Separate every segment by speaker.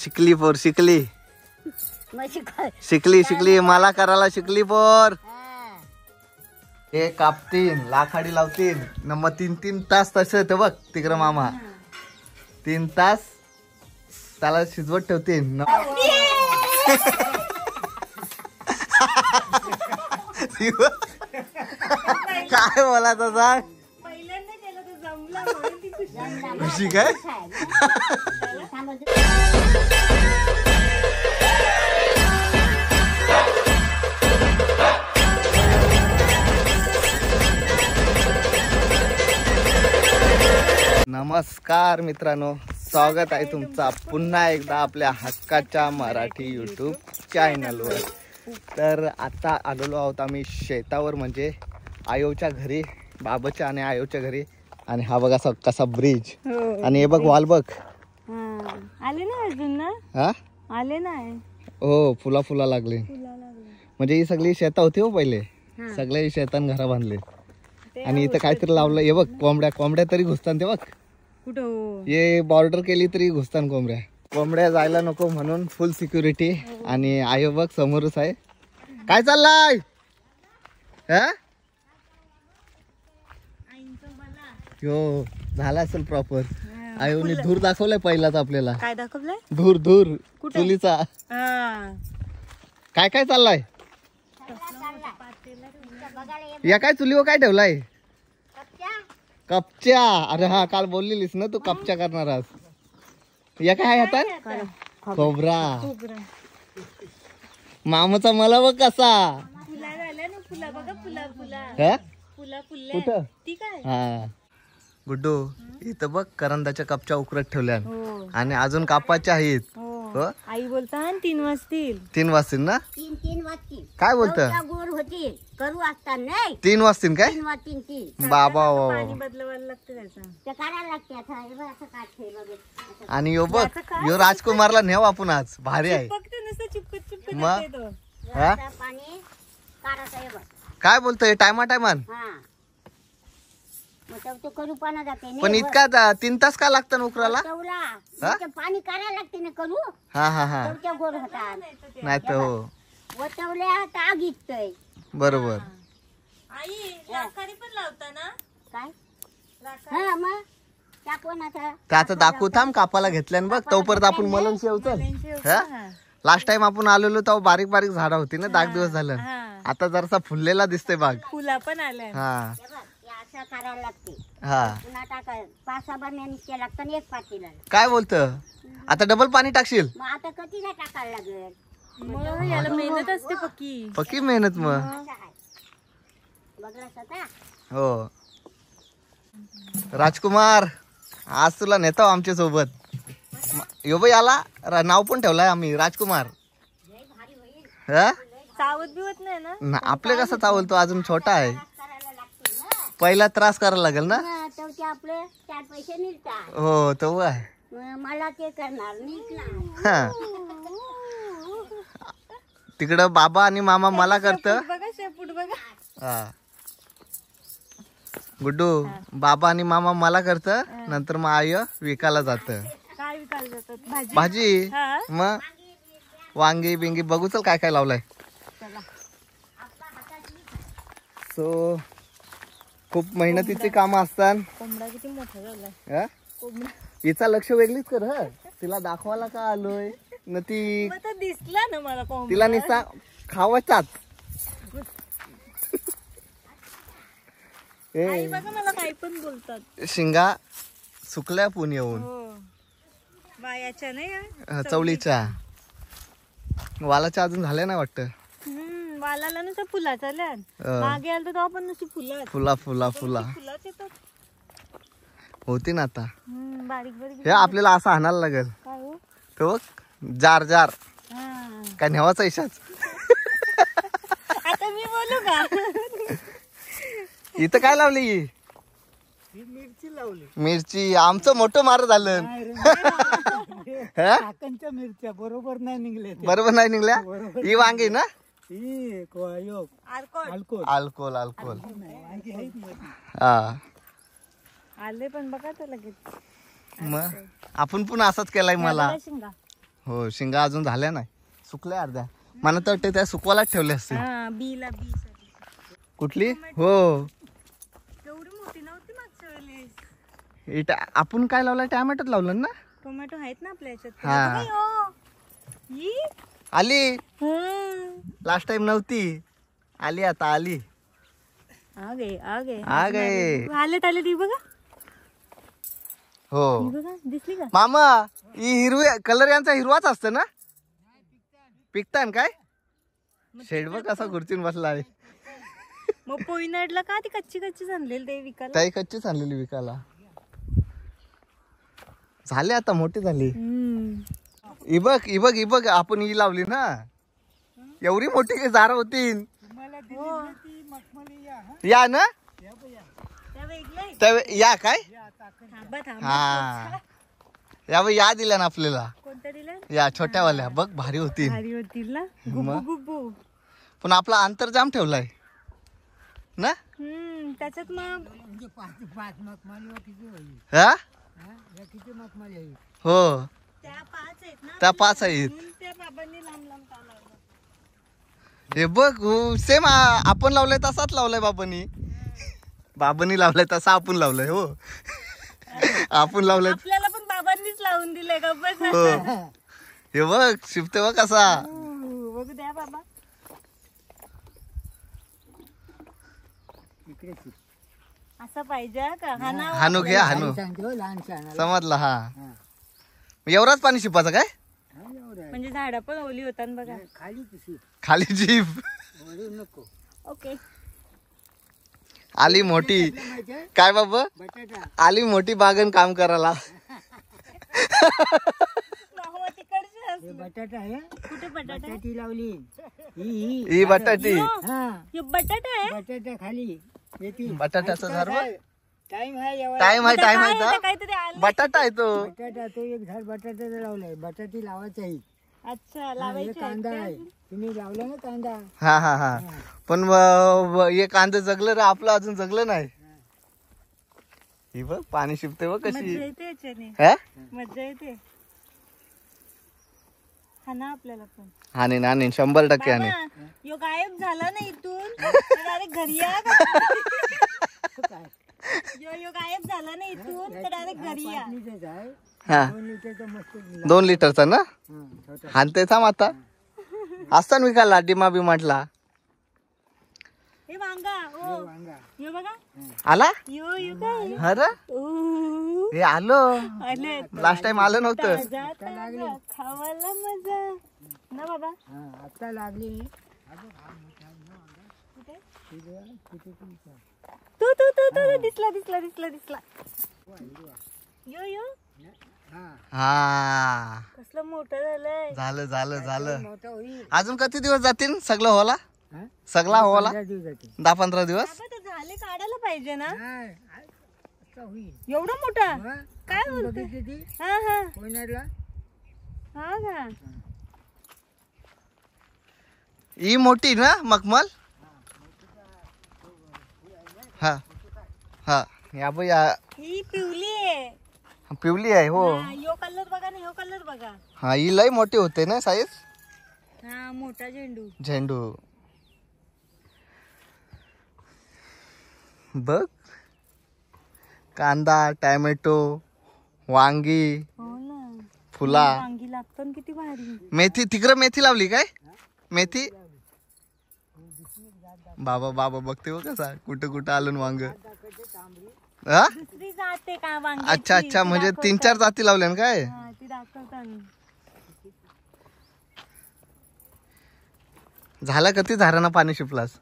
Speaker 1: शिकली पोर शिकली शिकली शिकली मला करायला शिकली पोर. हे कापतीन लाखाडी लावतीन न मग 3-3 तास तसे होते बघ तिकडं मामा. 3 तास त्याला शिजवत ठेवतीन. काय बोला तसा खुशी काय. नमस्कार मित्रांनो, स्वागत आहे तुमचा पुन्हा एकदा आपल्या हक्काच्या मराठी यूट्यूब चॅनलवर. तर आता आलेलो आहोत आम्ही शेतावर, म्हणजे आयोच्या घरी, बाबाच्या आणि आयोच्या घरी. आणि हा बघा कसा ब्रिज. आणि हे बघ वॉल बघ.
Speaker 2: आले ना अजून ना.
Speaker 1: हा
Speaker 2: आले नाही.
Speaker 1: हो फुला लागले. म्हणजे ही सगळी शेता होती हो पहिले. सगळे शेतान घरा बांधले. आणि इथं काहीतरी लावलं. हे बघ कोंबड्या तरी घुसतात ते बघ.
Speaker 2: कुठं
Speaker 1: हे बॉर्डर केली तरी घुसतात कोंबड्या जायला नको म्हणून फुल सिक्युरिटी. आणि आयो बघ समोरच आहे. काय चाललाय हो झाला असेल प्रॉपर. आयोने धूर दाखवलाय पहिलाच आपल्याला.
Speaker 2: काय दाखवलंय?
Speaker 1: धूर चुलीचा. काय चाललाय या काय चुलीवर काय ठेवलाय? कपच्या. अरे हा काल बोललेलीस ना तू कपच्या करणार आज. या काय हातात? खोबरा. मामाचा मला बघ कसा. कुठं? हा गुड्डू इथं बघ करंदाच्या कपच्या उकरत ठेवल्या. आणि अजून कापाच्या आहेत.
Speaker 2: आई बोलता 3 वाजतील.
Speaker 1: 3 वाजतील ना?
Speaker 3: 3 वाजतील.
Speaker 1: काय बोलतं?
Speaker 3: गोड होतील करू असतात नाही.
Speaker 1: 3 वाजतील काय?
Speaker 3: 3 वाजतील.
Speaker 1: बाबा
Speaker 2: पाणी बदलवायला लागतं त्याचं.
Speaker 3: ते करायला लागते आता. हे बघ असं काढते बघ.
Speaker 1: आणि यो बघ यो राजकुमारला नेव आपण आज. भारी आहे.
Speaker 2: चिपकत
Speaker 1: मग
Speaker 3: आता पाणी काढायचं. हे बघ
Speaker 1: काय बोलतोय टायमान.
Speaker 3: हा मग तो करू पाना जाते
Speaker 1: पण इतका 3 तास का लागतं उकराला?
Speaker 3: पाणी काढायला लागते ना करू.
Speaker 1: हा
Speaker 3: तेवढ्या गोड होतात.
Speaker 1: नाही तर हो
Speaker 3: वटवल्या तर आग इतय.
Speaker 1: बरोबर.
Speaker 2: आई लाकडी पण लावता ना
Speaker 3: काय? हा मग त्या कोणाचा
Speaker 1: त्याचं दाखवू थांब. कापाला घेतल्यान बघ तोपर्यंत आपण मलम शेवचं. लास्ट टाइम आपण आलेलो तेव्हा बारीक झाडं होती ना. 10 दिवस झालं. आता जरासा फुललेला दिसतोय बाग.
Speaker 2: फुला पण आल्या.
Speaker 1: हा
Speaker 3: असं करायला लागते.
Speaker 1: हा
Speaker 3: पुन्हा टाकाय 5-6 बार लागतं आणि 1 पातेला.
Speaker 1: काय बोलतं? आता डबल पाणी टाकशील?
Speaker 3: मग आता कधीला टाकायला लागेल.
Speaker 2: मग याला मेहनत असते
Speaker 1: पक्की मेहनत. मग
Speaker 3: बघलास आता.
Speaker 1: हो राजकुमार आज तुला नेतो आमच्या सोबत. यो बाई आला. नाव पण ठेवलाय आम्ही राजकुमार.
Speaker 2: चावत बिवत नाही ना?
Speaker 1: आपले कसं चावलतो अजून छोटा आहे. पहिला त्रास करायला लागेल ना.
Speaker 3: आपले 4 पैसे मिळतात.
Speaker 1: हो तो आहे.
Speaker 3: मला ते करणार
Speaker 1: तिकडं बाबा आणि मामा मला करत.
Speaker 2: बघा शेपूट बघा.
Speaker 1: गुड्डू बाबा आणि मामा मला करत. नंतर मग आई विकायला जात.
Speaker 2: काय विकायला जातात?
Speaker 1: भाजी. मग वांगी बिंगी बघू चल काय लावलंय. सो खूप मेहनतीची कामं असतात.
Speaker 2: कोंबडा किती मोठा झालाय.
Speaker 1: हिचा लक्ष वेगळीच कर. तिला दाखवायला का आलोय न ती
Speaker 2: दिसला ना मला कोंबडा.
Speaker 1: तिला निसा खावाचाच.
Speaker 2: बघा मला काही पण बोलतात.
Speaker 1: शिंगा सुकल्या पुन येऊन.
Speaker 2: बायाच्या नाही
Speaker 1: चवळीच्या. वालाच्या अजून झाल्या नाही वाटत.
Speaker 2: वालाला नुसतं फुलाचा मागे आलं तेव्हा पण नुसती
Speaker 1: फुला होती ना. आता
Speaker 2: बारीक
Speaker 1: हे आपल्याला असं आणायला लागेल. तो जार काय नेवाचा इशाच.
Speaker 2: आता मी बोलू का?
Speaker 1: इथं काय लावली? मिरची. आमचं मोठं मार झालं.
Speaker 4: मिरच्या बरोबर नाही
Speaker 1: निघल्या. ही वांगी ना.
Speaker 2: अल्कोहोल
Speaker 1: हा
Speaker 2: आले पण बघा तर लगेच.
Speaker 1: मग आपण पण असाच केलाय मला. हो शिंगा अजून झाल्या नाही, सुकल्या अर्ध्या. मला तर वाटतं त्या सुकवायलाच ठेवल्या असतील.
Speaker 2: बीला बी
Speaker 1: कुठली? हो
Speaker 2: एवढी मोठी नव्हती मागच्या वेळेस.
Speaker 1: आपण काय लावलं? टॅमॅटोच लावलं ना.
Speaker 2: टोमॅटो आहेत ना आपल्या याच्यात.
Speaker 1: हा. आली लास्ट टाइम नव्हती, आली आता आली.
Speaker 2: आ गए आलेत ती बघा.
Speaker 1: हो
Speaker 2: बघा दिसली का
Speaker 1: मामा? ही हिरवी कलर यांचा हिरवाच असतं ना? पिकतान काय? शेड बघ कसा खुर्चीन बसला आहे.
Speaker 2: मग पोईनाडला का ती कच्ची आणलेली ते विकायला?
Speaker 1: ताई कच्चीच आणलेली विकायला. झाले आता मोठी झाली. ही बघ आपण ही लावली ना, एवढी मोठी झाड होती. या ना या काय हा या दिल्या ना आपल्याला.
Speaker 2: कोणत्या दिल्या?
Speaker 1: या छोट्यावाल्या बघ भारी होती.
Speaker 2: भारी होतील ना. गुब्बू
Speaker 1: पण आपला अंतर जाम ठेवलाय ना.
Speaker 2: त्याच्यात मग
Speaker 1: हा हो
Speaker 2: त्या 5 आहेत ना.
Speaker 1: त्या 5 आहेत.
Speaker 2: त्या बाबांनी लांब का लावलं?
Speaker 1: हे बघ सेम आपण लावलंय तसाच लावलाय बाबांनी. बाबांनी लावलाय तसा आपण लावलाय. हो आपण लावलंय.
Speaker 2: आपल्याला पण बाबांनीच लावून दिलंय का बस.
Speaker 1: हो हे बघ शिफ्ट बघ कसा.
Speaker 2: बघू द्या बाबा. असं पाहिजे का?
Speaker 1: हानू घ्या हानू. समजला. हा एवढाच पाणी शिपाचं काय?
Speaker 2: म्हणजे झाड पण ओली होतात बघा.
Speaker 1: खाली जीभ.
Speaker 2: ओके
Speaker 1: आली मोठी. काय बाबा? आली मोठी बागन काम करायला.
Speaker 4: बटाटा आहे.
Speaker 2: कुठे बटाटा?
Speaker 4: ती लावली
Speaker 1: ही बटाटी.
Speaker 2: बटाटा आहे.
Speaker 4: बटाटा खाली
Speaker 1: बटाट्याचं झाड
Speaker 4: टाइम आहे.
Speaker 1: टाइम आहे
Speaker 2: काहीतरी आलं.
Speaker 1: बटाटा आहे तो.
Speaker 4: बटाटा तो एक झाड बटाट्याचं लावलाय. बटाटी लावायचं आहे.
Speaker 2: अच्छा लावायची
Speaker 4: कांदा आहे. तुम्ही लावला ना कांदा.
Speaker 1: हा पण हे कांदा जगलं रे, आपलं अजून जगलं नाही. ही बघ पाणी शिपते बघ कशी.
Speaker 2: मजा येते याच्याने.
Speaker 1: हा
Speaker 2: मजा येते. हा ना आपल्याला पण.
Speaker 1: हाने 100% हाने.
Speaker 2: यो गायब झाला ना इथून तर डायरेक्ट घरी या. यो गायब झाला ना इथून तर डायरेक्ट घरी या.
Speaker 1: हा 2 लिटरचा ना. हानते थांब आता. असताना विकायला डिमा बी म्हटला.
Speaker 2: हे वांगा. यो बघा
Speaker 1: आला.
Speaker 2: यो काय?
Speaker 1: अरे हे आलो.
Speaker 2: आले
Speaker 1: लास्ट टाइम आलं नव्हतं.
Speaker 2: खावायला मजा ना बाबा.
Speaker 4: आता लागली.
Speaker 2: तू दिसला. यो
Speaker 1: हा
Speaker 2: कसलं मोठं झालंय.
Speaker 1: झालं. अजून किती दिवस जातील सगळं होला? सगळा होला 10-15 दिवस.
Speaker 2: झाले काढायला पाहिजे ना. एवढा मोठा काय बोलते? हा का
Speaker 1: ही मोठी ना मखमल. हा या बघ या.
Speaker 2: ही पिवली आहे.
Speaker 1: पिवली आहे. हो
Speaker 2: यो कलर बघा ना. यो कलर बघा.
Speaker 1: हा ही लय मोठी होते ना साईज.
Speaker 2: हा मोठा
Speaker 1: झेंडू बघ. कांदा, टॅमॅटो, वांगी.
Speaker 2: हो ना.
Speaker 1: फुला.
Speaker 2: वांगी लागतं किती भारी.
Speaker 1: मेथी. तिकडे मेथी लावली काय? मेथी. बाबा बघते बघ कसा कुठं आलं वांग. हा
Speaker 2: दुसरी जाते का वांगी?
Speaker 1: अच्छा म्हणजे 3-4 जाती लावल्या ना काय?
Speaker 2: ती दाखवतात.
Speaker 1: झाला किती झाडांना पाणी शिपलास?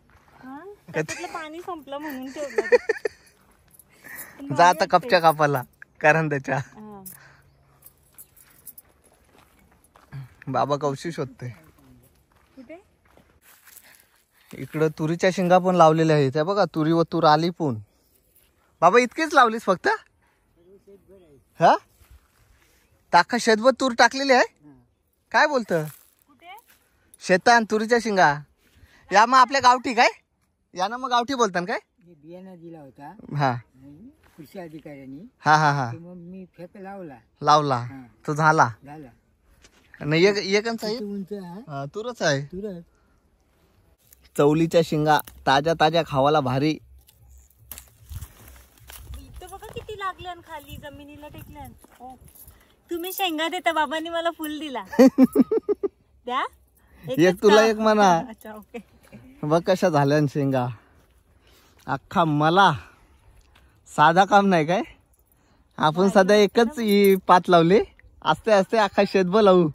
Speaker 2: त्यातलं पाणी संपलं म्हणून ठेवलं.
Speaker 1: जा आता कपच्या कापाला कारण त्याच्या. बाबा कवशी शोधते.
Speaker 2: कुठे?
Speaker 1: इकडं तुरीच्या शेंगा पण लावलेल्या आहेत. त्या बघा तुरी व तूर आली पण. बाबा इतकीच लावलीस फक्त? हा टाका शेतभर तूर टाकलेली आहे. काय बोलत? शेतान तुरीच्या शेंगा. या मग आपल्या गावठी काय? या ना मग गावठी बोलतात काय?
Speaker 4: बियाणा दिला होता
Speaker 1: हा
Speaker 4: कृषी अधिकाऱ्यांनी.
Speaker 1: हा
Speaker 4: मग मी फेक लावला
Speaker 1: तो झाला. नाही एकच आहे.
Speaker 4: उंच आहे
Speaker 1: हा, तुरच आहे.
Speaker 4: तुरंत.
Speaker 1: चवलीच्या शिंगा ताज्या ताज्या खावाला भारी.
Speaker 2: इथं बघा किती लागल्या खाली जमिनीला टेकल्यान. तुम्ही शेंगा देता, बाबांनी मला फुल दिला. द्या
Speaker 1: एक तुला एक म्हणा.
Speaker 2: अच्छा ओके.
Speaker 1: बघ कशा झाल्या शेंगा. अख्खा मला साधा काम नाही काय. आपण सध्या एकच ही पात लावली. असते असते अख्खा शेतभर लावू.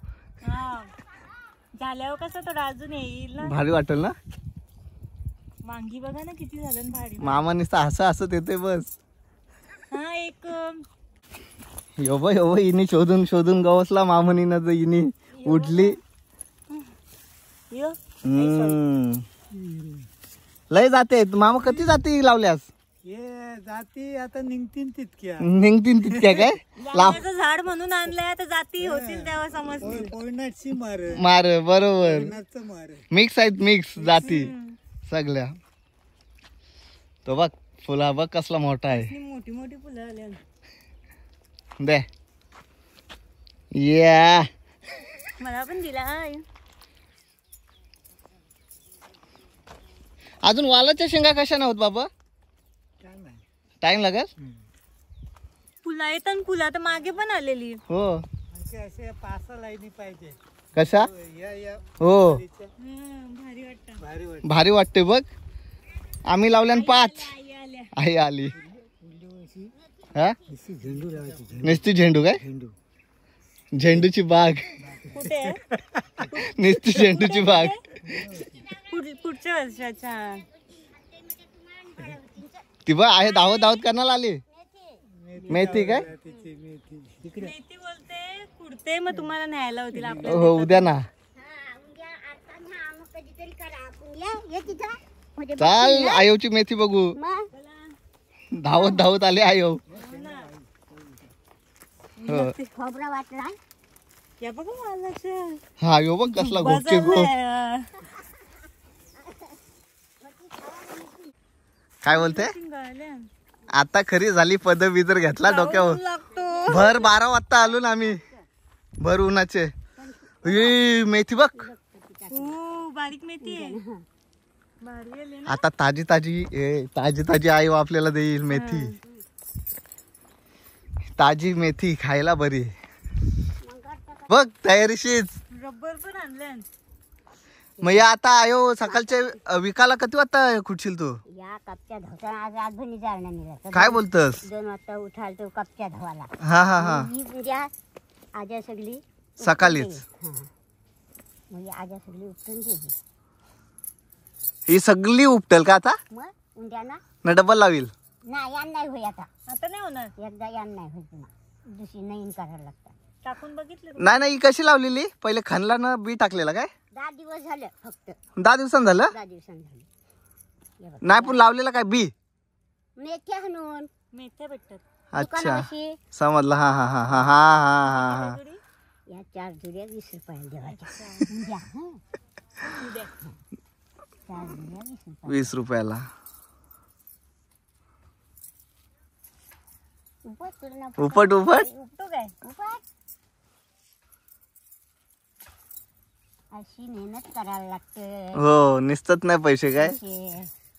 Speaker 2: झाल्यावर कसं तर अजून येईल ना.
Speaker 1: भारी वाटेल ना.
Speaker 2: वांगी बघा ना किती झालं भारी.
Speaker 1: मामा नुसतं हसं हसत येते बस.
Speaker 2: हा एक
Speaker 1: यो इनी शोधून शोधून गवसला मामनीनं इनी उठली.
Speaker 2: यो
Speaker 1: लय जाते. मामा किती जाती लावल्यास.
Speaker 4: हे जाती आता निघतीन तितक्या.
Speaker 1: निघतीन तितक्या काय.
Speaker 2: लावण्याचं झाड म्हणून आणलंय, आता जाती होतील तेव्हा समजतील.
Speaker 4: पोयनाटची मार
Speaker 1: मार बरोबर.
Speaker 4: पोयनाटचं मार
Speaker 1: मिक्स आहेत, मिक्स जाती सगळ्या. तो बघ फुला बघ कसला मोठा आहे.
Speaker 2: मोठी मोठी फुलं आल्या.
Speaker 1: दे या
Speaker 2: मला पण दिला.
Speaker 1: अजून वालाच्या शेंगा कशा नव्हत बाबा. टाइम लागेल.
Speaker 2: फुला येतात. फुला तर मागे पण आलेली.
Speaker 1: हो
Speaker 4: असे 5 लाईनी पाहिजे.
Speaker 1: कशा.
Speaker 4: या
Speaker 1: हो
Speaker 2: भारी वाटत.
Speaker 4: भारी वाटत.
Speaker 1: भारी वाटते बघ. आम्ही लावल्यान 5.
Speaker 2: आई आल्या.
Speaker 1: आई आली. हा
Speaker 4: झेंडू लावायची.
Speaker 1: नुसती झेंडू काय.
Speaker 4: झेंडू
Speaker 1: झेंडूची बाग.
Speaker 2: कुठे आहे?
Speaker 1: नुसती झेंडूची बाग.
Speaker 2: पुढच्या वर्षाच्या.
Speaker 1: ती बघ आहे धावत धावत करण्याला आली. मेथी काय.
Speaker 2: मेथी बोलते कुडते, मग तुम्हाला न्यायला होतील आपल्या.
Speaker 1: हो उद्या ना.
Speaker 3: कधीतरी करा आपण. ये तिथं म्हणजे
Speaker 1: चाल आयोची मेथी बघू.
Speaker 3: मग
Speaker 1: धावत धावत आले आयो. हो
Speaker 3: खोबरा वाटला.
Speaker 2: या बघा मला.
Speaker 1: हा यो बघ कसला घोपचे घोप. काय बोलते. आता खरी झाली. पद बिदर घेतला डोक्यावर.
Speaker 2: लागतो.
Speaker 1: भर 12 वाजता आलो ना आम्ही. भर उन्हाचे. मेथी बघ.
Speaker 2: बारीक मेथी आहे. भारी आली ना.
Speaker 1: आता ताजी ताजी ताजी ताजी आई आपल्याला देईल मेथी. ताजी मेथी खायला बरी. बघ तयारीशीच.
Speaker 2: रबर पण आणलं.
Speaker 1: मग या आता आयो सकाळचे विकाला किती वाजता खुटशील तू.
Speaker 3: या कपच्या धवता आज रातभर जाळण्या मिळाला.
Speaker 1: काय बोलतस.
Speaker 3: 2 वाजता उठाल तो कपच्या धवाला.
Speaker 1: हा हा हा
Speaker 3: ही उद्या आजा सगळी
Speaker 1: सकाळीच.
Speaker 3: मग आजा सगळी उठून गेली.
Speaker 1: ही सगळी उपटेल का आता.
Speaker 3: मग उद्या
Speaker 1: ना डबल लावील.
Speaker 3: नाही यान नाही होई.
Speaker 2: आता नाही होणार.
Speaker 3: एकदा यान नाही होई. पुन्हा दुसरी नवीन करायला लागतात.
Speaker 2: टाकून बघितलं.
Speaker 1: नाही नाही ही कशी लावलेली. पहिले खणला ना बी टाकलेला काय.
Speaker 3: 10 दिवस झालं फक्त.
Speaker 1: 10 दिवसांनी झालं.
Speaker 3: 10 दिवसांनी झालं.
Speaker 1: नाही पण लावलेला काय बी.
Speaker 3: मेथ्या हाणून
Speaker 2: मेथ्या भेटतात.
Speaker 1: अच्छा
Speaker 3: दुकानापाशी.
Speaker 1: समजलं. हा हा हा हा हा हा.
Speaker 3: या 4 जुड्या 20 रुपयाला देवाच्या. उद्या हं.
Speaker 2: उद्या.
Speaker 3: 4 जुड्या 20 रुपये.
Speaker 1: 20 रुपयाला.
Speaker 3: उपट तुला
Speaker 1: उपट उपट.
Speaker 2: उपटो काय.
Speaker 3: उपट. अशी मेहनत करायला लागते.
Speaker 1: हो निसतत नाही पैसे काय.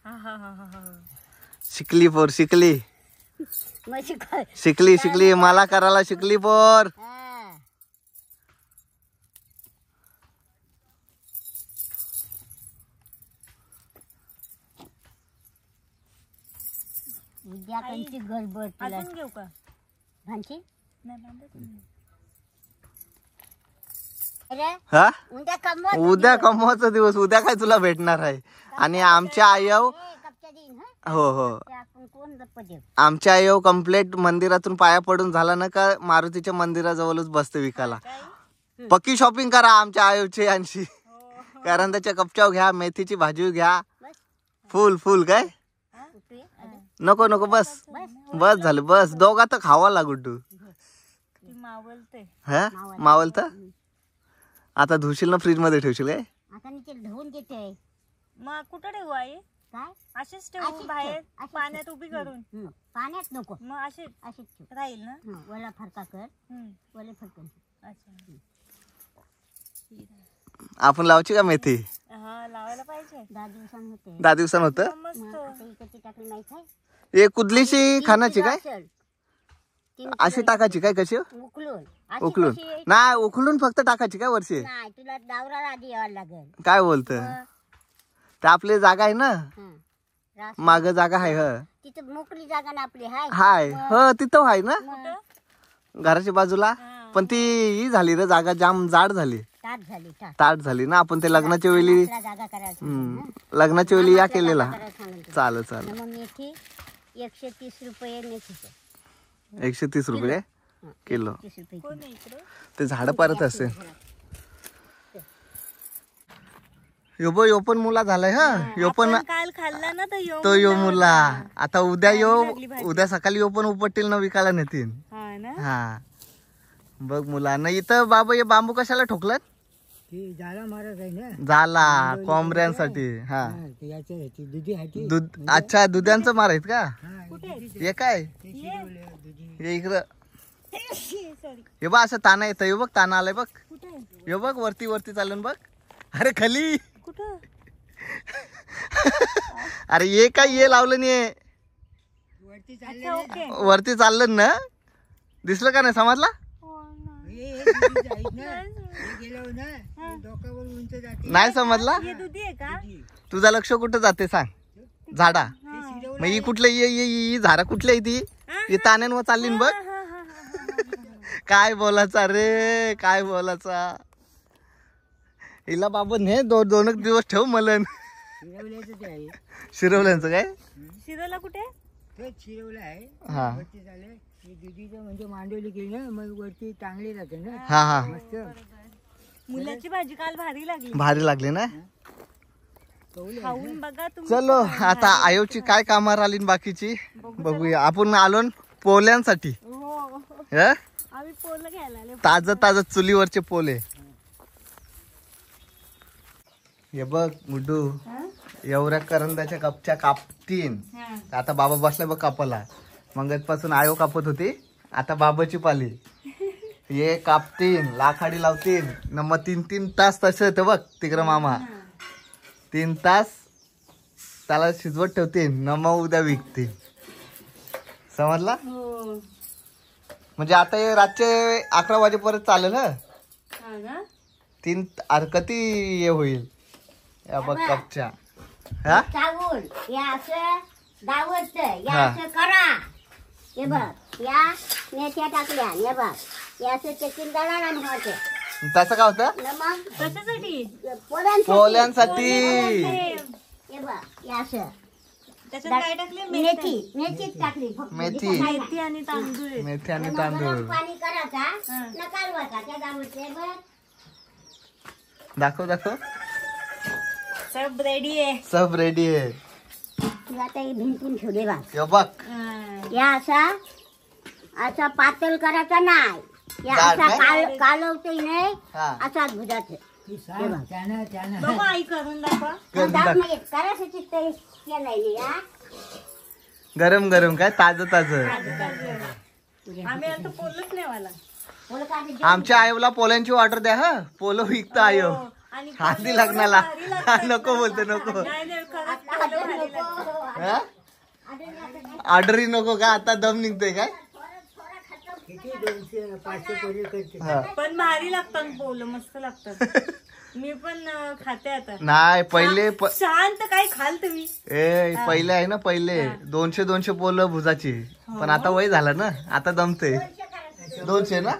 Speaker 2: हा हा हा हा.
Speaker 1: शिकली पोर शिकली.
Speaker 3: मग शिकव.
Speaker 1: शिकली शिकली मला करायला शिकली पोर.
Speaker 3: हा. उद्या कंची गडबड तुला.
Speaker 2: अजून घेऊ का.
Speaker 3: भांची
Speaker 2: नाही बांधत.
Speaker 3: अरे
Speaker 1: हा
Speaker 3: उद्या कमवत.
Speaker 1: उद्या कमवायचा दिवस. उद्या काय तुला भेटणार आहे. आणि आमच्या आयव
Speaker 3: कपच्या देईन हं.
Speaker 1: हो हो
Speaker 3: ते आपण कोण गप्प देऊ.
Speaker 1: आमच्या आयव कम्प्लेट मंदिरातून पाया पडून झाला ना का मारुतीच्या मंदिराजवळच बसते विकायला. पक्की शॉपिंग करा आमच्या आयोची यांची. कारण त्याच्या कपच्याव घ्या. मेथीची भाजी घ्या. फुल फुल काय.
Speaker 3: उपे अरे
Speaker 1: नको नको बस. बस झालं बस. दोघा तर खावा लागू तू.
Speaker 2: ती मावलते.
Speaker 1: हा मावलत. आता धुशील ना फ्रीज मध्ये ठेवशील काय.
Speaker 3: आता मी ते धुवून देते.
Speaker 2: मग कुठं ठेवू आई.
Speaker 3: काय
Speaker 2: असेच ठेवू बाहेर पाण्यात उभी करून.
Speaker 3: पाण्यात नको.
Speaker 2: मग असे
Speaker 3: अशीच ठेव.
Speaker 2: राहील ना.
Speaker 3: वला फरका कर. वले फरकन.
Speaker 2: अच्छा.
Speaker 1: आपण लावायची का मेथी?
Speaker 2: हा लावायला पाहिजे.
Speaker 3: 10 दिवसांनी होते.
Speaker 1: 10 दिवसांनी होतं.
Speaker 2: मस्त.
Speaker 3: आता इकडची टाकली नाही काय
Speaker 1: हे कुदलीशी खाण्याची काय
Speaker 3: असेल. 3
Speaker 1: अशी टाकायची काय कशी
Speaker 3: उकलून अशी
Speaker 1: उकलून?
Speaker 3: कशी?
Speaker 1: नाही उकलून फक्त टाकायची काय वर्षी?
Speaker 3: नाही तुला डावरा आधी यावं लागेल.
Speaker 1: काय बोलत? ते आपली जागा आहे ना
Speaker 3: रास
Speaker 1: माग जागा आहे. ह
Speaker 3: तिथं मोकळी जागा ना आपली हाय.
Speaker 1: हाय ह तिथं आहे ना
Speaker 2: कुठं?
Speaker 1: घराच्या बाजूला. पण ती ही झाली रे जागा जाम जाड झाली
Speaker 3: ताट झाली ताट.
Speaker 1: ताट झाली ना. आपण ते लग्नाच्या वेळी
Speaker 3: आपला जागा करायला सांगितलं ना.
Speaker 1: लग्नाच्या वेळी या केलेला.
Speaker 3: करायला सांगितलं.
Speaker 1: चालेल चालेल.
Speaker 3: मग मेथी 130 रुपये मेथीचे.
Speaker 1: 130 रुपये किलो.
Speaker 3: 30 रुपये
Speaker 2: कोण आहे इकडे?
Speaker 1: ते झाड परत असेल. यो पण मुला झालाय. हा यो पण
Speaker 2: आपण काल खाल्ला ना
Speaker 1: तो यो मुला. आता उद्या उद्या सकाळी यो पण उपटतील ना विकायला नेतील.
Speaker 2: हा ना.
Speaker 1: हा बघ मुलांना. इथं बाबा हे बांबू कशाला ठोकलं?
Speaker 4: ती जाला मारत आहे ना.
Speaker 1: झाला कोंबड्यांसाठी. हा
Speaker 4: हा, ते याच्या ह्याची दुधी हाती.
Speaker 1: दूध. अच्छा दुधांचं मार आहेत का?
Speaker 4: हा,
Speaker 1: हे काय
Speaker 4: ते शिरवलं, दुधी.
Speaker 1: हे इकडं
Speaker 2: सॉरी.
Speaker 1: हे बघ असं ताना येतं. हे बघ ताना आलाय बघ.
Speaker 2: कुठे?
Speaker 1: हे बघ वरती वरती चालून बघ. अरे खाली.
Speaker 2: कुठं?
Speaker 1: अरे ये काय ये लावलं नाही.
Speaker 4: वरती चालले
Speaker 2: अच्छा, ओके.
Speaker 1: वरती चाललं ना. दिसलं का नाही समजला?
Speaker 2: हो ना.
Speaker 4: हे दुधीचे आहेत ना. हे गेलो ना हे डोक्यावर उंच जाते.
Speaker 1: नाही समजला.
Speaker 2: हे दुधी आहे का?
Speaker 1: तुझं लक्ष कुठं जाते सांग? झाडा.
Speaker 4: ते शिरवलं.
Speaker 1: मग ही कुठलं ही झाडा कुठली आहे ती? ही ताण्यांवर चालली ना बघ.
Speaker 2: हा, हा, हा.
Speaker 1: काय बोलायचा रे काय बोलायचा. हिला बाबा ने दोन दिवस ठेव मलन.
Speaker 4: शिरवल्याचं ते आहे.
Speaker 1: शिरवल्यांचं काय?
Speaker 2: शिरोला कुठे?
Speaker 4: ते शिरवलं आहे.
Speaker 1: हा
Speaker 4: वरती झाले हे दुधीचं म्हणजे मांडवली केली ना मग वरती चांगली राहते ना.
Speaker 1: हा हा
Speaker 4: मस्त
Speaker 2: मुलाची भाजी काल भारी लागली.
Speaker 1: भारी लागली ना.
Speaker 2: खाऊन बघा तुम्ही.
Speaker 1: चलो आता आयोची काय कामावर आली न बाकीची बघूया. आपण आलो न पोल्यांसाठी.
Speaker 2: हो.
Speaker 1: ह
Speaker 2: आम्ही पोलं घ्यायला आले.
Speaker 1: ताज चुलीवरचे पोले. हे बघ मुड्डू एवढ्या करंदाच्या कपच्या कापतीन.
Speaker 2: हा.
Speaker 1: आता बाबा बसला बघ कापाला. मंगतपासून आयो कापत होती. आता बाबाची पाली. हे कापतीन लाखाडी लावतीन न मग 3-3 तास तसे होते बघ तिकडं मामा. 3 तास त्याला शिजवत ठेवतील न मग उद्या विकतील. समजला?
Speaker 2: हो.
Speaker 1: म्हणजे आता हे रातचे 11 वाजेपर्यंत चालेल.
Speaker 2: हा ना.
Speaker 1: 3 किती हे होईल या बघ कपच्या. हा
Speaker 3: चावून या असं दावत या
Speaker 1: हा.
Speaker 3: असं करा. हे बघ या मेथ्या टाकल्या. हे बघ या असं चेकिंग दळा आणि व्हायचं.
Speaker 1: त्याचं काय होतं?
Speaker 3: मग
Speaker 2: कशासाठी?
Speaker 1: पोल्यांसाठी.
Speaker 3: हे बघ या असं
Speaker 2: त्याच्यात काय टाकले?
Speaker 3: मेथीच टाकली फक्त.
Speaker 1: मेथी
Speaker 2: मेथी आणि तांदूळ आहे.
Speaker 1: मेथी आणि
Speaker 3: मग
Speaker 1: तांदूळ
Speaker 3: गरम पाणी करायचा न कालवायचा त्या दावतले बघ.
Speaker 1: दाखव दाखव.
Speaker 2: सब रेडी आहे.
Speaker 1: सब रेडी आहे.
Speaker 3: तुला आता हे भिंपून ठेवले बघ.
Speaker 1: हे बघ
Speaker 3: या असा पातळ करायचा नाही. या
Speaker 1: जाड
Speaker 3: असा
Speaker 1: काय?
Speaker 3: कालवतही नाही.
Speaker 1: हा.
Speaker 3: असाच भुजाचं.
Speaker 4: ती सांग त्यानं
Speaker 2: बघू आई करून दाखवा.
Speaker 1: करून दाख.
Speaker 3: करायचं चित्त केलंय या.
Speaker 1: गरम गरम काय ताज
Speaker 2: आम्ही आता पोलच नाही मला.
Speaker 3: बोल का ते
Speaker 1: आमच्या आयोला पोल्यांची ऑर्डर द्या. हा पोलो विकतो आयो.
Speaker 2: आणि
Speaker 1: हळदी लग्नाला. नको बोलतो नको.
Speaker 2: नाही नाही खरंच पोलं भारी लागतात.
Speaker 1: हा ऑर्डरी नको का आता दम निघतोय काय?
Speaker 4: किती 200-500 पर्यंत करते.
Speaker 1: हा.
Speaker 2: पण भारी लागतात पोलं मस्त लागतात. मी पण खाते आता.
Speaker 1: नाही पहिले
Speaker 2: शांत काय खाल तुम्ही.
Speaker 1: पहिले आहे ना पहिले 200 पोलं भुजाची. पण आता वय झालं ना आता दमते. 200 ना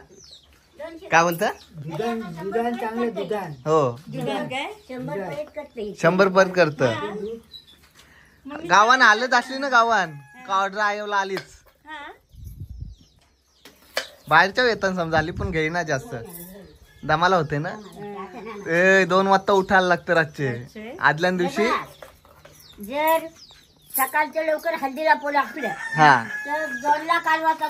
Speaker 1: काय बोलता?
Speaker 4: दुधान चांगलं दुधान.
Speaker 1: हो
Speaker 2: दुधात काय
Speaker 3: 100 पर्यंत करते.
Speaker 1: 100 पर्यंत करत. गावान आलेच असली ना गावान का ऑर्डर आयोला आलीच.
Speaker 2: हा.
Speaker 1: बाहेरच्या वेतन समजा आली पण घेईना जास्त. दमाला होते ना. 2 वाजता उठायला लागतं रातचे. आदल्या दिवशी
Speaker 3: जर सकाळच्या लवकर हल्दीला पोला आपलं
Speaker 1: हा
Speaker 3: तर 2ला कालवाचा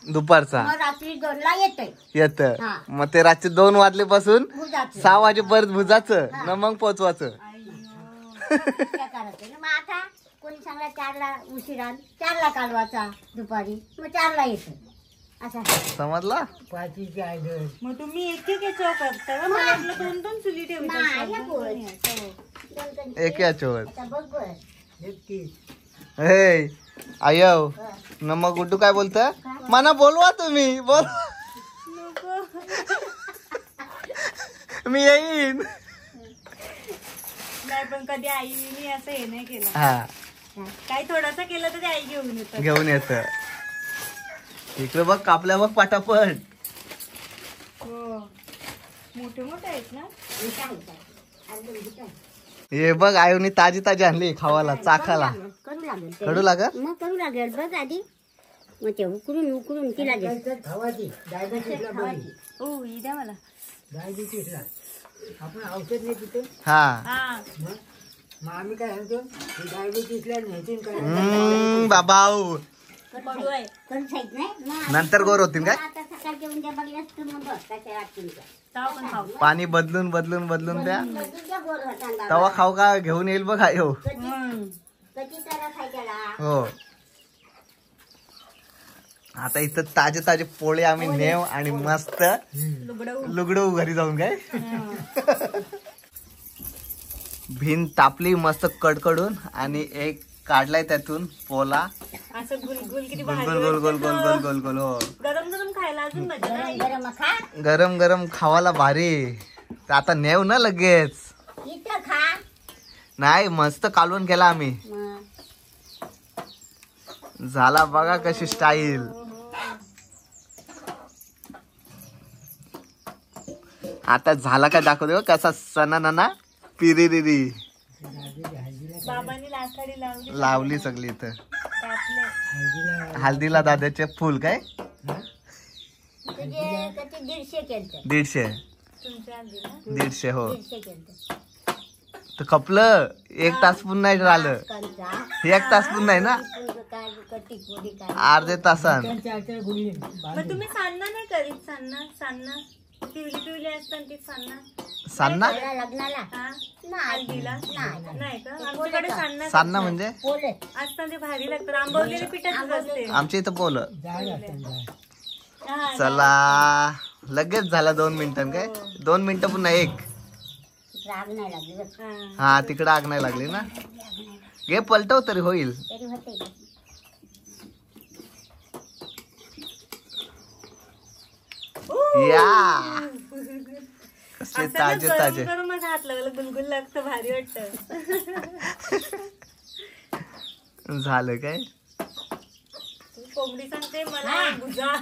Speaker 1: दुपारचा
Speaker 3: मग रात्री 2ला येतोय
Speaker 1: येत.
Speaker 3: हा.
Speaker 1: मग ते रातचे 2 वाजल्यापासून
Speaker 3: भुजाचं
Speaker 1: 6 वाजेपर्यंत भुजाचं न मग पोचवायचं.
Speaker 3: त्या करायचं ना. मग आता कोणी सांगला 4ला उशिरा 4ला कालवाचा दुपारी मग 4ला येतो असा.
Speaker 1: समजला?
Speaker 4: पाचीची आयडल.
Speaker 2: मग तुम्ही एक याच्यावर करता का? मला वाटलं 2-2 चुली किती ठेवतो
Speaker 3: नाही,
Speaker 2: दोन
Speaker 3: बोल.
Speaker 2: कणी आहेत, हो.
Speaker 3: दोन कणकी.
Speaker 1: एक याच्यावर
Speaker 3: आता बघ बरं.
Speaker 1: हे आयव न मग गुड्डू काय बोलत मना बोलवा तुम्ही बोल
Speaker 2: नको.
Speaker 1: मी येईन.
Speaker 2: नाही पण कधी आईने असं हे नाही केलं.
Speaker 1: हा
Speaker 2: काही थोडासा केलं तर ते आई घेऊन येतात.
Speaker 1: घेऊन येत इकडे बघ कापल्या बघ पटापट.
Speaker 2: हो मोठे मोठे आहेत ना.
Speaker 3: हे काय काय? अजून हे काय?
Speaker 1: हे बघ आयुनी ताजी ताजी आणली खावाला चाखाला.
Speaker 3: करू लागेल ते.
Speaker 1: कडू लागत
Speaker 3: मग करू लागेल बघ आधी. मग ते उकरून उकरून तिला दे.
Speaker 4: खावाची डायबिटीसला बरी.
Speaker 2: ओ ही द्या मला.
Speaker 4: डायबिटीसला आपण औषध नाही पितो.
Speaker 1: हा
Speaker 2: हा
Speaker 4: मग आम्ही काय सांगतो डायबिटीसला न्यायची काय
Speaker 1: बाबाऊ
Speaker 2: कडू आहे.
Speaker 3: करू साईड नाही. मग
Speaker 1: नंतर गोर होतील काय
Speaker 3: आता सकाळच्या उद्या बघल्यास तू मग बघ कशा वाटतील त्या.
Speaker 2: चाव पण खाऊ.
Speaker 1: पाणी बदलून बदलून बदलून द्या
Speaker 3: तुझ्या गोड होता
Speaker 1: तवा खाऊ का घेऊन येईल बघ आयो.
Speaker 3: कधी त्याला खायच्याला.
Speaker 1: हो आता इथं ताजे ताजे पोळे आम्ही नेव आणि मस्त लुगडू घरी जाऊन काय भिन तापली मस्त कडकडून आणि एक काढलाय त्यातून पोला
Speaker 2: असं गुलगुल किती
Speaker 1: गोल
Speaker 2: भारी
Speaker 1: गोल गोल गोल गोल गोल गोल गोल हो
Speaker 2: गरम गरम खायला अजून मजा
Speaker 3: गरम
Speaker 2: नाही.
Speaker 3: गरम खा.
Speaker 1: गरम गरम खावाला भारी. तर आता नेव ना लगेच
Speaker 3: इथं खा.
Speaker 1: नाही मस्त कालवण केला आम्ही.
Speaker 3: मग
Speaker 1: झाला बघा कशी स्टाईल. आता झाला काय दाखवतो कसा सणा नाना पिरिरिरी
Speaker 2: बाबांनी लाकडी लावली
Speaker 1: लावली सगळी इथं.
Speaker 2: कापले.
Speaker 1: हल्दीला दादाचे फुल काय
Speaker 3: तुझे कधी 150 केलं.
Speaker 1: 150
Speaker 2: तुमच्या आधी ना.
Speaker 1: 150 हो
Speaker 3: 150 केलं.
Speaker 1: तर खपलं 1 तास पण नाही राहिलं.
Speaker 3: कंचा.
Speaker 1: 1 तास पण नाही ना
Speaker 3: काय कटी पोडी काय.
Speaker 1: अर्धे तासान.
Speaker 2: मग तुम्ही सान्ना नाही करीत. सान्ना पिवली पिवली असतात ती सान्ना.
Speaker 1: सान्ना
Speaker 3: त्याला लग्नाला
Speaker 2: हा
Speaker 3: नाही
Speaker 2: हल्दीला
Speaker 3: नाही.
Speaker 2: नाही का आमच्याकडे सान्ना
Speaker 1: सान्ना म्हणजे
Speaker 3: पोले.
Speaker 2: असतात ते भारी लागतात. आंबवलेले पिठाच असते.
Speaker 1: आमच्या इथं पोल.
Speaker 2: हा,
Speaker 1: चला लगेच झाला 2 मिनिटं काय 2 मिनिटं पुन्हा 1.
Speaker 3: राग नाही लागली बघ.
Speaker 2: हा.
Speaker 1: हा तिकडे आग नाही लागली ना. घे पलटव तरी होईल.
Speaker 3: तरी होते.
Speaker 1: या कसले
Speaker 2: असं ना
Speaker 1: ताजे
Speaker 2: गरम
Speaker 1: ताजे
Speaker 2: गरमच हात लावायला गुलगुल लागतं. भारी वाटत.
Speaker 1: झालं काय
Speaker 2: कोंबडी सांगते मला भुजा.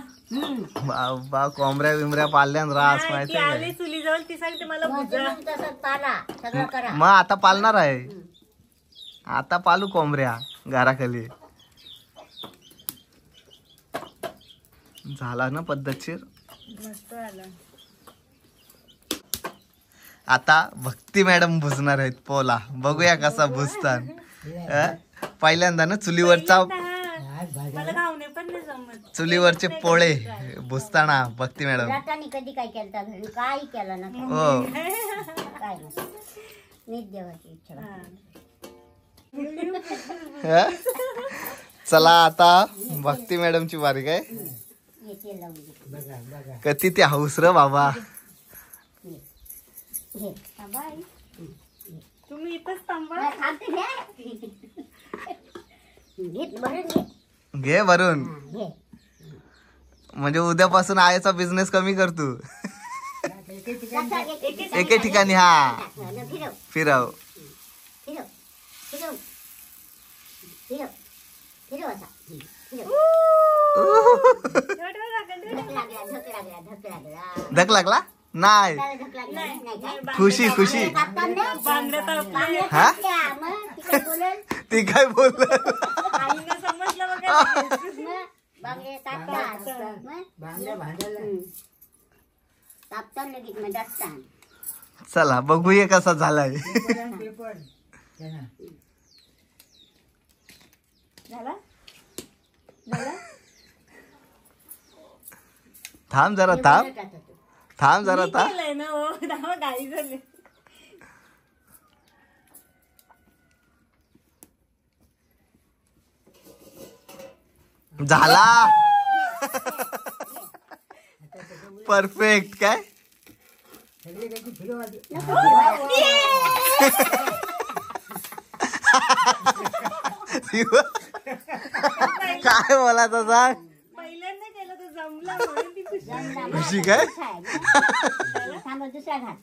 Speaker 1: बाबा कोंबड्या बिमऱ्या पाल्यान रास
Speaker 2: नाही, ती
Speaker 1: माहिती
Speaker 2: आली चुलीजवळ ती सांगते मला भुजा.
Speaker 3: तसंच पाला सगळं करा.
Speaker 1: मग आता पालणार आहे. आता पालू कोंबड्या घराखाली. झाला ना पद्धतशीर.
Speaker 2: मस्त आलं.
Speaker 1: आता भक्ती मॅडम भुजणार आहेत पोला. बघूया कसा भुजतात. पहिल्यांदा ना चुलीवरचा
Speaker 2: मला घावणे पण नाही जमत.
Speaker 1: चुलीवरचे पोळे भुजताना भक्ती मॅडम.
Speaker 3: रातानी कधी काय केलं घरी काही केलं ना.
Speaker 1: हो
Speaker 3: काय नाही. नीट देवाची इच्छा.
Speaker 1: हा? चला आता भक्ती मॅडमची बारी काय
Speaker 3: येते लावून दे.
Speaker 1: कधी ते हौस र बाबा.
Speaker 3: घे. बाय.
Speaker 2: तुम्ही इथंच थांबा.
Speaker 3: खाते घे. घे बरं घे.
Speaker 1: घे भरून
Speaker 3: घे.
Speaker 1: म्हणजे उद्यापासून आयाचा बिझनेस कमी करतो.
Speaker 3: कसा घे.
Speaker 1: एके ठिकाणी हा
Speaker 3: फिरव
Speaker 1: फिरव.
Speaker 3: फिरव फिरव फिरव फिरव असा. फिरव. धक लागला धक लागला धक लागला.
Speaker 1: धक लागला नाही.
Speaker 3: त्याला धक लागला नाही काय.
Speaker 1: खुशी खुशी
Speaker 2: बांगड्या तापल्या.
Speaker 1: हा
Speaker 3: मग ती काय बोलेल.
Speaker 1: ती काय बोललं
Speaker 2: आईनं समजलं बघा.
Speaker 3: मग बांगडे तापतात. मग
Speaker 4: भांड्या भांड्याला
Speaker 3: तापतात लगेच मग दाटतात.
Speaker 1: चला बघूया कसा झालाय.
Speaker 4: पेपर त्यांना
Speaker 2: झाला झाला.
Speaker 1: थांब जरा थांब थांब जरा
Speaker 2: मी
Speaker 1: थांब.
Speaker 2: केलंय ना हो. धावा गाई झाली.
Speaker 1: झाला परफेक्ट काय
Speaker 4: सगळे काही फिरवायचे.
Speaker 1: काय बोला तसा
Speaker 2: पहिल्यांदा केलं तर जमला म्हणून ती खुशी.
Speaker 1: खुशी काय
Speaker 3: थांबा, दुसरा घाल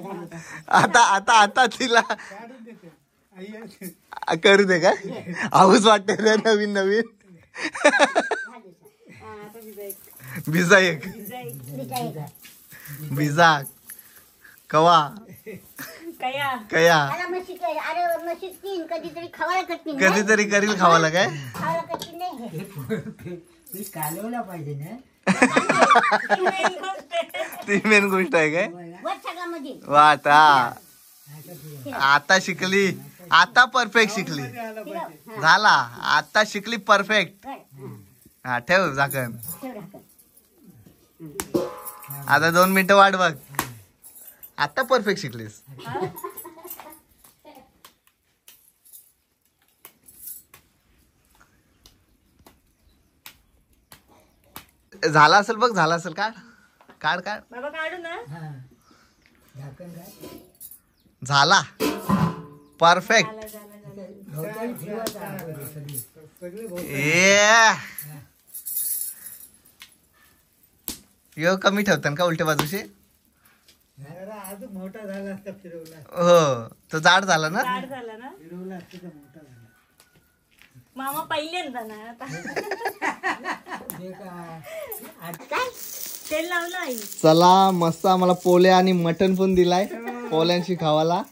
Speaker 3: घाल.
Speaker 1: आता आता आता तिला करू दे का आऊच वाटते रे नवीन नवीन. भिजा एक भिजा कवा कया
Speaker 3: अरे म्हशी तीन कधीतरी खवायला करतील
Speaker 1: कधीतरी करील खावाला काय
Speaker 3: खवायला करतील नाही.
Speaker 4: ती कालवला पाहिजे ना.
Speaker 1: ती मेन गोष्ट आहे काय
Speaker 3: वर्षाकामध्ये
Speaker 1: वाट हा आता शिकली आता परफेक्ट शिकली झाला आता शिकली परफेक्ट. हा ठेव झाकण आता 2 मिनिटं वाट बघ आता परफेक्ट शिकलीस. झाला असेल बघ झाला असेल काढ काढ काढ
Speaker 2: बाबा काढू ना.
Speaker 4: हा झाकण काय
Speaker 1: झाला परफेक्ट.
Speaker 4: गवताळी फिरवायचा सगळी.
Speaker 1: ए यो कमी ठेवतात का उलट्या बाजूशी.
Speaker 4: अजून मोठा झाला असता फिरवला.
Speaker 1: हो तो जाड झाला ना.
Speaker 2: जाड झाला ना.
Speaker 4: फिरवला असता तर मोठा झाला.
Speaker 2: मामा पहिल्यांदा ना आता
Speaker 4: जे काय
Speaker 2: तेल लावलं आई.
Speaker 1: चला मस्त आम्हाला पोले आणि मटन पण दिलाय पोल्यांशी खावाला.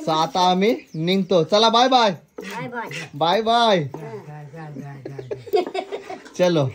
Speaker 1: सो आता आम्ही निघतो. चला bye bye
Speaker 3: bye bye
Speaker 1: bye bye
Speaker 4: काय
Speaker 1: चलो.